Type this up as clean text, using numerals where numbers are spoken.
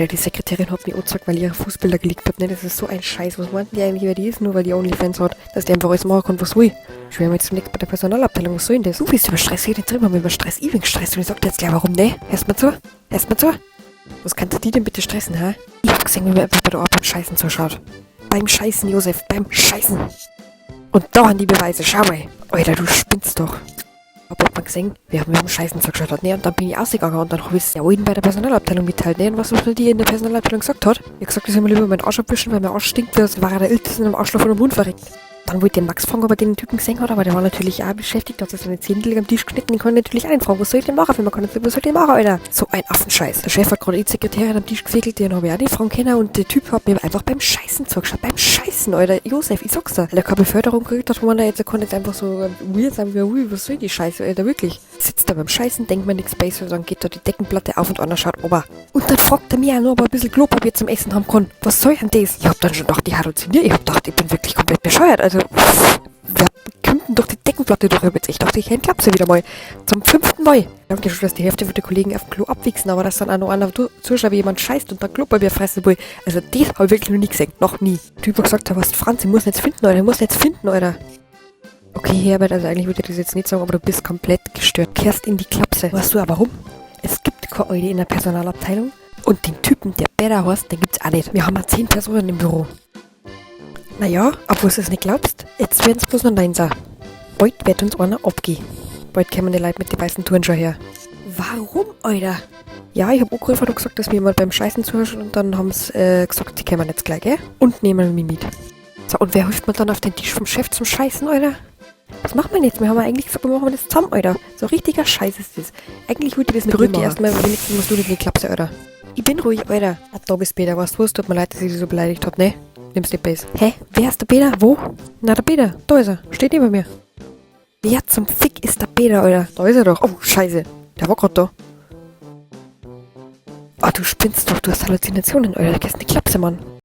Alter, die Sekretärin hat mich angezeigt, weil ich ihre Fußbilder geleakt habe. Ne, das ist so ein Scheiß. Was meinten die eigentlich, wer die ist? Nur weil die Onlyfans hat. Dass die einfach alles machen kann, was will. Ich wäre mir jetzt demnächst bei der Personalabteilung. Was soll denn das? Du bist über Stress. Ich rede immer über Stress. Ich bin gestresst. Und ich sag dir jetzt gleich, warum, ne? Hörst mal zu? Hörst mal zu? Was kannst du die denn bitte stressen, hä? Ich hab gesehen, wie mir einfach bei der Arbeit beim Scheißen zuschaut. Beim Scheißen, Josef. Beim Scheißen. Und da haben die Beweise. Schau mal. Alter, du spinnst doch. Hab man gesehen, wir haben Scheißen zugeschaut, ne? Und dann bin ich ausgegangen und dann hab ich es ja oben bei der Personalabteilung mitteilt, ne? Und was mir die in der Personalabteilung gesagt hat? Ich hab gesagt, ich soll mal lieber meinen Arsch abwischen, weil mein Arsch stinkt, als war er der Älteste in einem Arschloch von einem Hund verreckt. Dann wollte ich den Max fragen, ob er den Typen gesehen hat, aber der war natürlich auch beschäftigt, hat seine Zehntel am Tisch geschnitten, den kann ich natürlich einen fragen, was soll ich denn machen, wenn man kann nicht, was soll ich denn machen, Alter? So ein Affenscheiß. Der Chef hat gerade die Sekretärin am Tisch gefegelt, den habe ich auch nicht fragen können und der Typ hat mir einfach beim Scheißen zugeschaut, beim Scheißen, Alter. Josef, ich sag's dir, weil er keine Beförderung gekriegt hat, wo man da jetzt kann jetzt einfach so weird sein wie, ui, was soll die Scheiße, Alter, wirklich. Sitzt da beim Scheißen, denkt man nichts Space, dann geht da die Deckenplatte auf und einer schaut ober. Und dann fragt er mich auch noch, ob er ein bisschen Klopapier zum Essen haben kann. Was soll denn das? Ich hab dann schon gedacht, ich halluziniere, ich hab gedacht, ich bin wirklich komplett bescheuert, also wer kommt denn durch die Deckenplatte durch? Ich dachte, ich entklappe sie wieder mal. Zum 5. Mal. Ich danke schon, dass die Hälfte von den Kollegen auf dem Klo abwichsen, aber dass dann auch noch einer zuschaut, wie jemand scheißt und dann Klopapier fressen will. Also das habe ich wirklich noch nie gesehen. Noch nie. Der Typ hat gesagt, was Franz, ich muss ihn jetzt finden, Alter. Ich muss ihn jetzt finden, Alter. Okay, Herbert, also eigentlich würde ich das jetzt nicht sagen, aber du bist komplett gestört. Kehrst in die Klapse. Weißt du aber warum? Es gibt keine Eule in der Personalabteilung und den Typen, der Better heißt, den gibt's auch nicht. Wir haben ja 10 Personen im Büro. Naja, obwohl du es nicht glaubst, jetzt werden es bloß noch 9 sein. Bald wird uns einer abgehen. Bald kommen die Leute mit den weißen Touren schon her. Warum, Alter? Ja, ich hab auch gerade gesagt, dass mir jemand beim Scheißen zuhört und dann haben sie gesagt, die kommen jetzt gleich, gell? Und nehmen mich mit. So, und wer hilft mir dann auf den Tisch vom Chef zum Scheißen, Alter? Was machen wir jetzt? Wir haben ja eigentlich gesagt, wir machen das zusammen, Alter. So richtiger Scheiß ist das. Eigentlich würde ich das mit Rütti erstmal, aber wenigstens musst du nicht in die Klapse, Alter. Ich bin ruhig, Alter. Ach, da bist Peter, weißt du was? Tut mir leid, dass ich dich so beleidigt hab, ne? Nimmst die Base. Hä? Wer ist der Peter? Wo? Na, der Peter. Da ist er. Steht neben mir. Wer zum Fick ist der Peter, Alter? Da ist er doch. Oh, scheiße. Der war grad da. Ah, du spinnst doch. Du hast Halluzinationen, Alter. Da gehst in die Klapse, Mann.